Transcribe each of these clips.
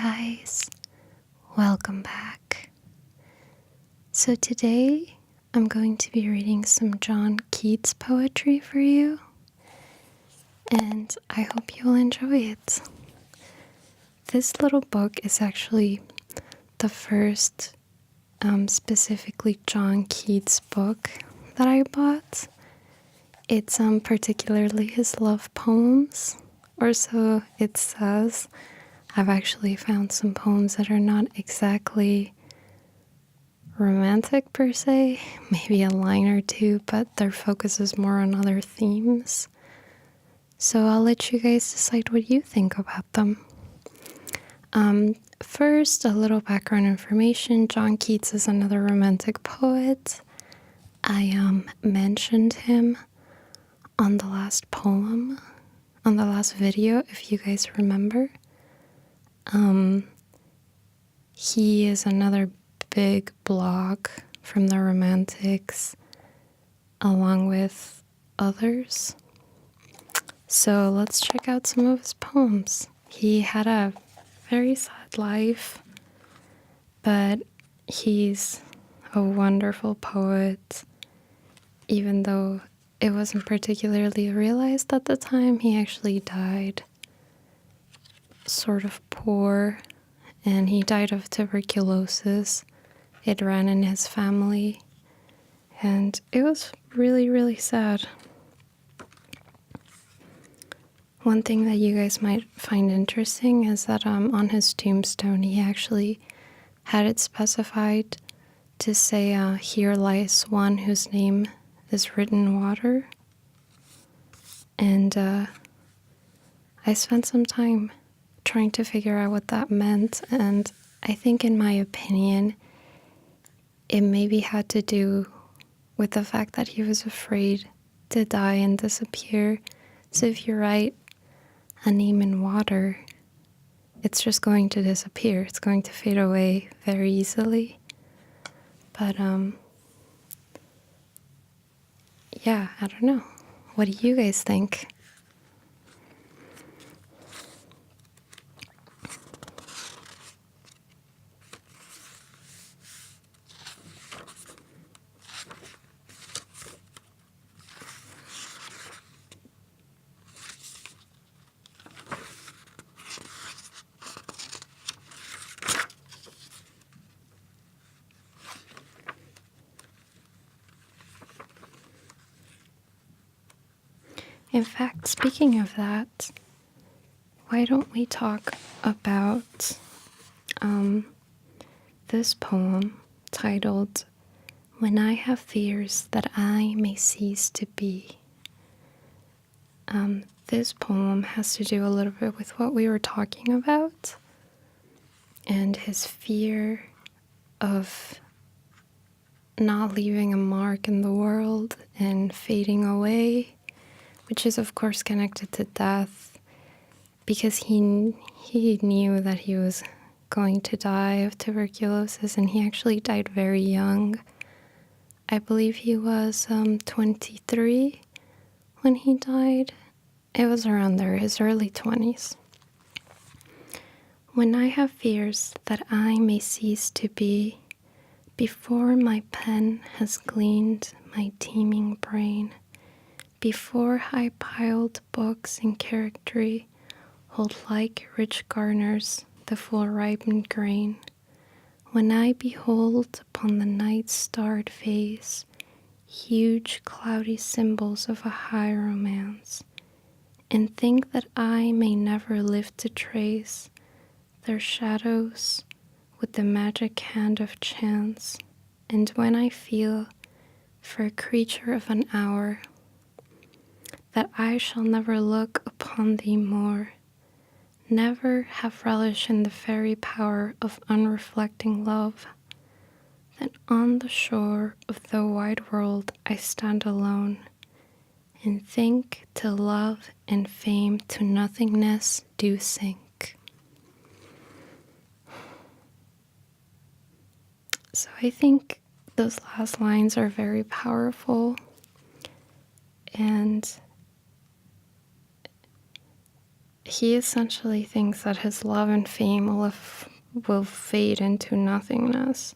guys, welcome back. So today I'm going to be reading some John Keats poetry for you, and I hope you'll enjoy it. This little book is actually the first specifically John Keats book that I bought. It's particularly his love poems, or so it says. I've actually found some poems that are not exactly romantic per se, maybe a line or two, but their focus is more on other themes. So I'll let you guys decide what you think about them. First, a little background information. John Keats is another romantic poet. I mentioned him on the last poem, on the last video, if you guys remember. He is another big blog from the Romantics, along with others. So let's check out some of his poems. He had a very sad life, but he's a wonderful poet. Even though it wasn't particularly realized at the time, he actually died sort of poor, and he died of tuberculosis. It ran in his family, and it was really, really sad. One thing that you guys might find interesting is that on his tombstone, he actually had it specified to say, here lies one whose name is written in water. And I spent some time trying to figure out what that meant, and I think, in my opinion, it maybe had to do with the fact that he was afraid to die and disappear. So if you write a name in water, it's just going to disappear. It's going to fade away very easily. But yeah, I don't know. What do you guys think? In fact, speaking of that, why don't we talk about this poem titled, When I Have Fears That I May Cease to Be. This poem has to do a little bit with what we were talking about, and his fear of not leaving a mark in the world and fading away, which is of course connected to death, because he knew that he was going to die of tuberculosis, and he actually died very young. I believe he was 23 when he died. It was around there, his early 20s. When I have fears that I may cease to be, before my pen has gleaned my teeming brain, before high-piled books in charactery hold like rich garners the full-ripened grain, when I behold upon the night-starred face huge cloudy symbols of a high romance, and think that I may never live to trace their shadows with the magic hand of chance, and when I feel, for a creature of an hour, that I shall never look upon thee more, never have relish in the very power of unreflecting love, then on the shore of the wide world I stand alone, and think till love and fame to nothingness do sink. So I think those last lines are very powerful, and he essentially thinks that his love and fame will fade into nothingness.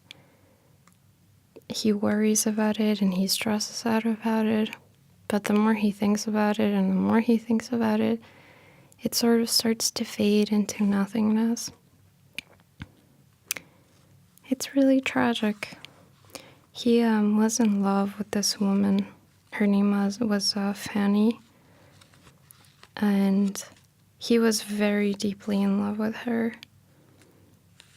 He worries about it and he stresses out about it, but the more he thinks about it and the more he thinks about it, it sort of starts to fade into nothingness. It's really tragic. He was in love with this woman. Her name was Fanny, and he was very deeply in love with her.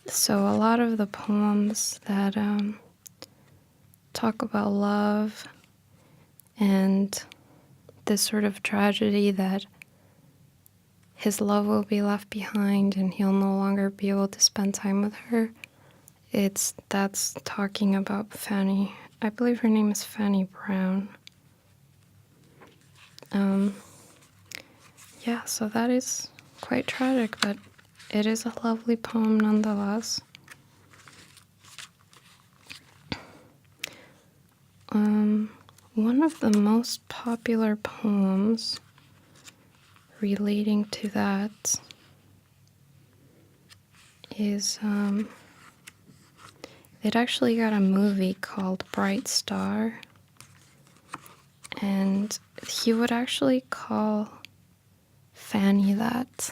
So a lot of the poems that talk about love and this sort of tragedy that his love will be left behind and he'll no longer be able to spend time with her, that's talking about Fanny. I believe her name is Fanny Brown. Yeah, so that is quite tragic, but it is a lovely poem nonetheless. One of the most popular poems relating to that is, it actually got a movie called Bright Star, and he would actually call Fanny that.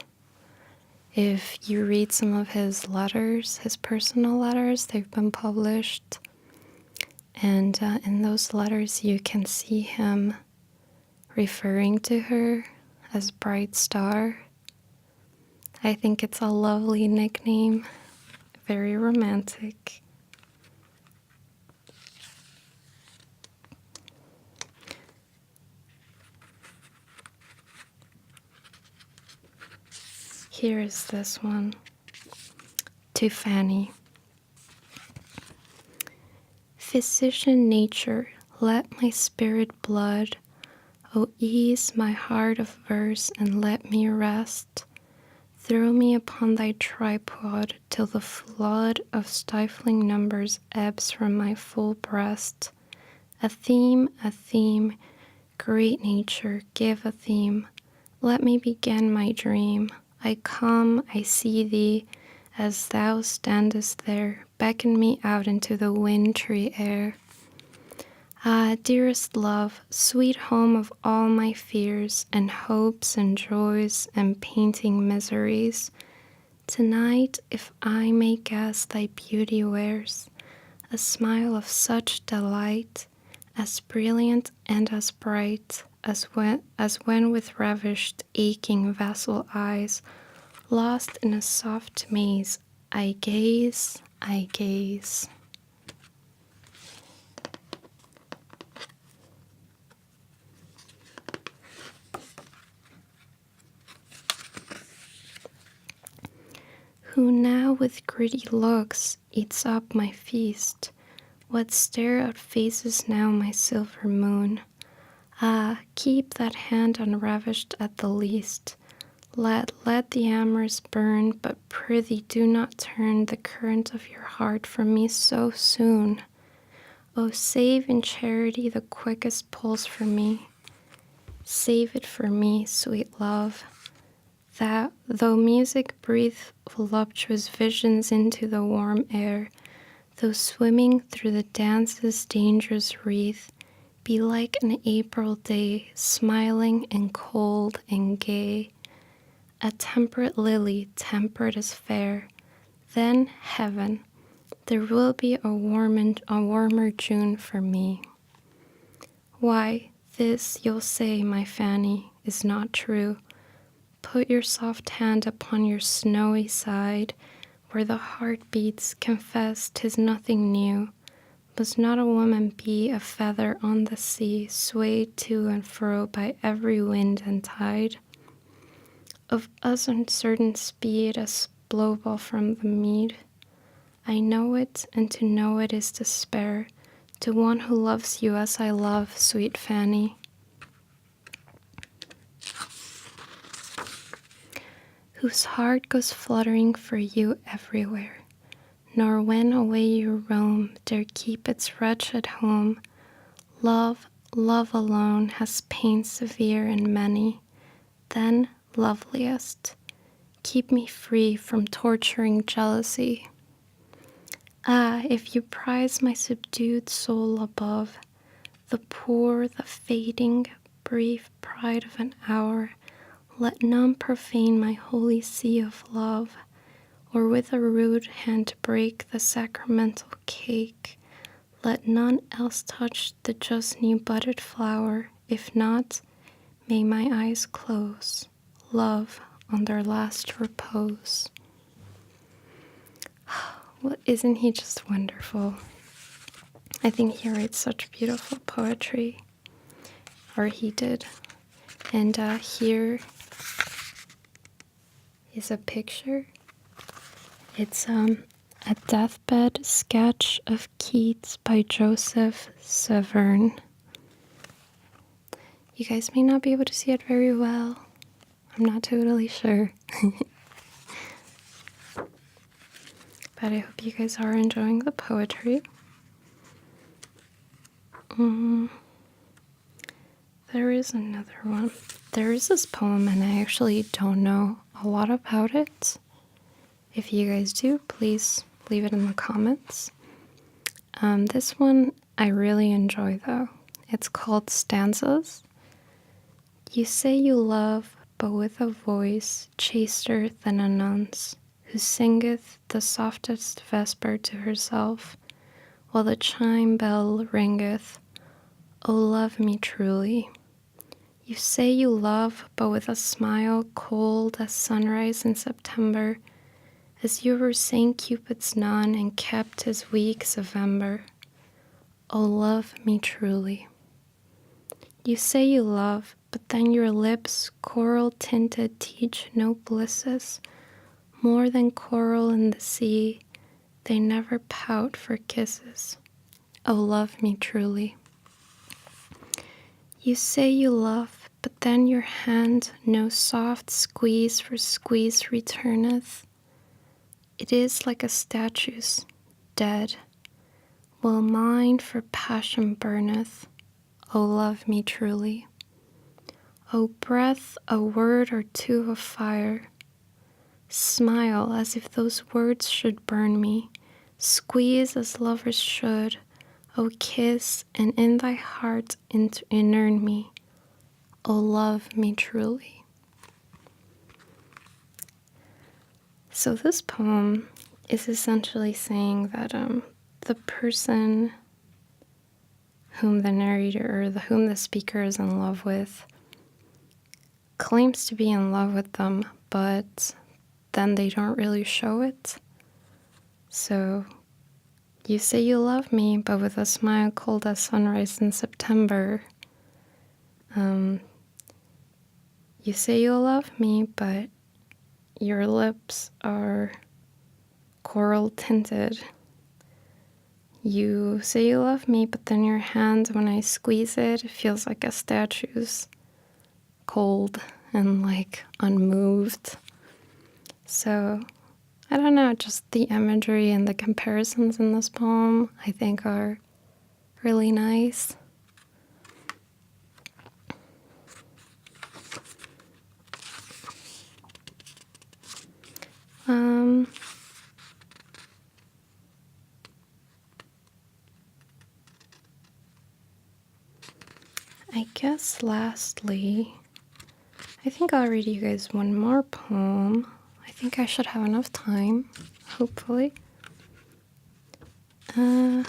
If you read some of his letters, his personal letters, they've been published, and in those letters you can see him referring to her as Bright Star. I think it's a lovely nickname, very romantic. Here is this one. To Fanny. Physician nature, let my spirit blood, O ease my heart of verse and let me rest. Throw me upon thy tripod till the flood of stifling numbers ebbs from my full breast. A theme, great nature, give a theme. Let me begin my dream. I come, I see thee, as thou standest there, beckon me out into the wintry air. Ah, dearest love, sweet home of all my fears and hopes and joys and painting miseries, tonight, if I may guess, thy beauty wears a smile of such delight, as brilliant and as bright as when with ravished, aching vessel eyes, lost in a soft maze, I gaze, I gaze. Who now with greedy looks eats up my feast? What stare-out faces now my silver moon? Ah, keep that hand unravished at the least. Let the amors burn, but prithee do not turn the current of your heart from me so soon. Oh, save in charity the quickest pulse for me. Save it for me, sweet love, that though music breathe voluptuous visions into the warm air, though swimming through the dance's dangerous wreath, be like an April day, smiling and cold and gay, a temperate lily, temperate as fair, then heaven, there will be a warmer June for me. Why, this, you'll say, my Fanny, is not true. Put your soft hand upon your snowy side, where the heart beats, confess 'tis nothing new. Must not a woman be a feather on the sea, swayed to and fro by every wind and tide? Of us uncertain speed as blowball from the mead. I know it, and to know it is despair, to one who loves you as I love, sweet Fanny. Whose heart goes fluttering for you everywhere, nor when away you roam dare keep its wretched home. Love, love alone has pain severe and many. Then, loveliest, keep me free from torturing jealousy. Ah, if you prize my subdued soul above the poor, the fading, brief pride of an hour, let none profane my holy sea of love, or with a rude hand break the sacramental cake. Let none else touch the just new budded flower. If not, may my eyes close, love on their last repose. Well, isn't he just wonderful? I think he writes such beautiful poetry, or he did. And here is a picture. It's a deathbed sketch of Keats by Joseph Severn. You guys may not be able to see it very well. I'm not totally sure. But I hope you guys are enjoying the poetry. There is another one. There is this poem, and I actually don't know a lot about it. If you guys do, please leave it in the comments. This one I really enjoy, though. It's called Stanzas. You say you love, but with a voice chaster than a nun's, who singeth the softest vesper to herself, while the chime bell ringeth, O love me truly. You say you love, but with a smile cold as sunrise in September, as you were St. Cupid's nun and kept his weeks of ember. O love me truly. You say you love, but then your lips, coral-tinted, teach no blisses. More than coral in the sea, they never pout for kisses. O love me truly. You say you love, but then your hand no soft squeeze for squeeze returneth. It is like a statue's, dead, while mine for passion burneth. O love me truly. O breath, a word or two of fire. Smile as if those words should burn me. Squeeze as lovers should. O kiss, and in thy heart inurn me. O love me truly. So this poem is essentially saying that the person whom the narrator or whom the speaker is in love with claims to be in love with them, but then they don't really show it. So you say you love me, but with a smile cold as sunrise in September. You say you love me, but your lips are coral tinted. You say you love me, but then your hand, when I squeeze it, it feels like a statue's, cold and like unmoved. So I don't know, just the imagery and the comparisons in this poem I think are really nice. I guess lastly, I think I'll read you guys one more poem. I think I should have enough time, hopefully. I'm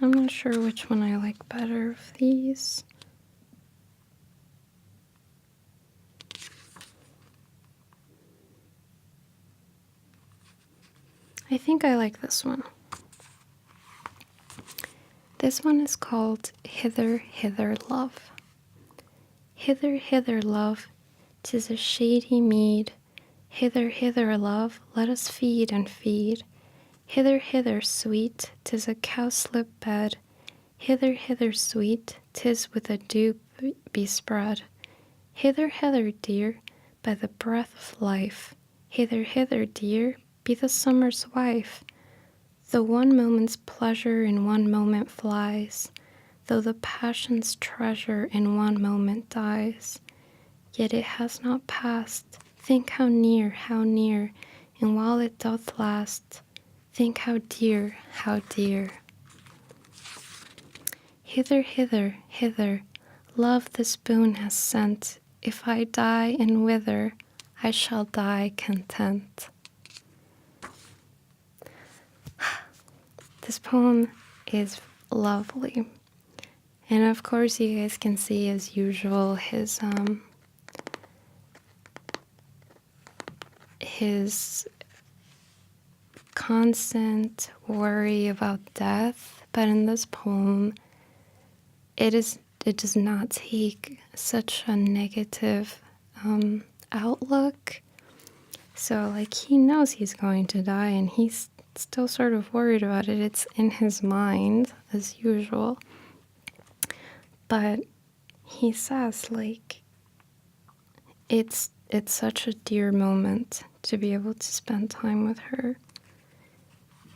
not sure which one I like better of these. I think I like this one. This one is called Hither, Hither, Love. Hither, hither, love, 'tis a shady mead. Hither, hither, love, let us feed and feed. Hither, hither, sweet, 'tis a cowslip bed. Hither, hither, sweet, 'tis with a dew bespread. Hither, hither, dear, by the breath of life. Hither, hither, dear, be the summer's wife. Though one moment's pleasure in one moment flies, though the passion's treasure in one moment dies, yet it has not passed think how near, and while it doth last, think how dear, how dear. Hither, hither, hither, love this boon has sent. If I die and wither, I shall die content. This poem is lovely. And of course you guys can see, as usual, his constant worry about death. But in this poem, it does not take such a negative outlook. So like, he knows he's going to die and he's still sort of worried about it. It's in his mind as usual. But he says, like, it's such a dear moment to be able to spend time with her.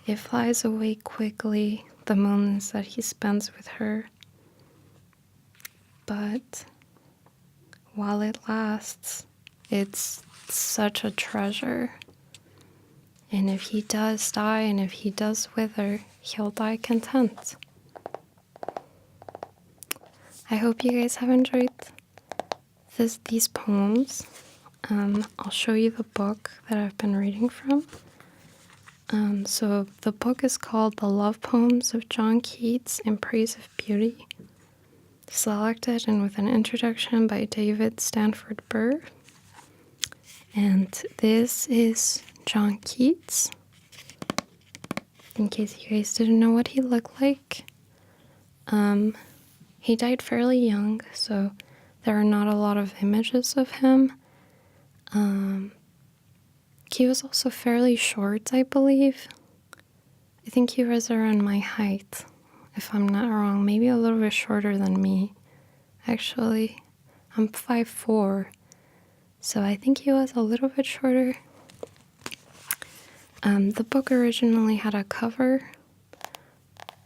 It flies away quickly, the moments that he spends with her. But while it lasts, it's such a treasure. And if he does die and if he does wither, he'll die content. I hope you guys have enjoyed these poems. I'll show you the book that I've been reading from. So the book is called The Love Poems of John Keats in Praise of Beauty, selected and with an introduction by David Stanford Burr. And this is John Keats, in case you guys didn't know what he looked like. He died fairly young, so there are not a lot of images of him. He was also fairly short, I believe. I think he was around my height, if I'm not wrong. Maybe a little bit shorter than me, actually. I'm 5'4", so I think he was a little bit shorter. The book originally had a cover,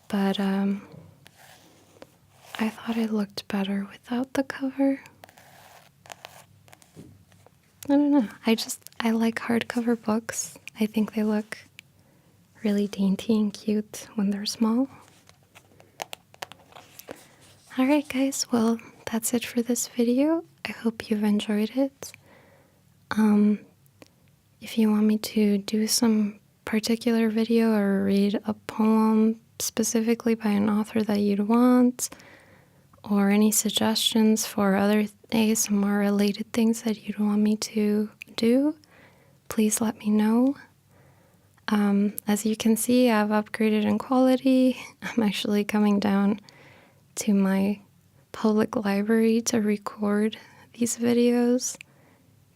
but I thought it looked better without the cover. I don't know. I like hardcover books. I think they look really dainty and cute when they're small. Alright guys, well, that's it for this video. I hope you've enjoyed it. If you want me to do some particular video or read a poem specifically by an author that you'd want, or any suggestions for other ASMR related things that you'd want me to do, please let me know. As you can see, I've upgraded in quality. I'm actually coming down to my public library to record these videos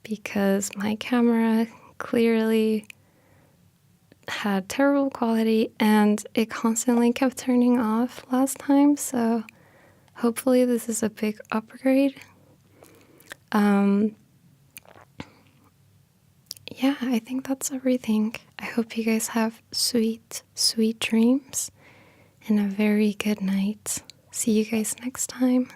because my camera clearly had terrible quality and it constantly kept turning off last time, so hopefully this is a big upgrade. Yeah, I think that's everything. I hope you guys have sweet, sweet dreams and a very good night. See you guys next time.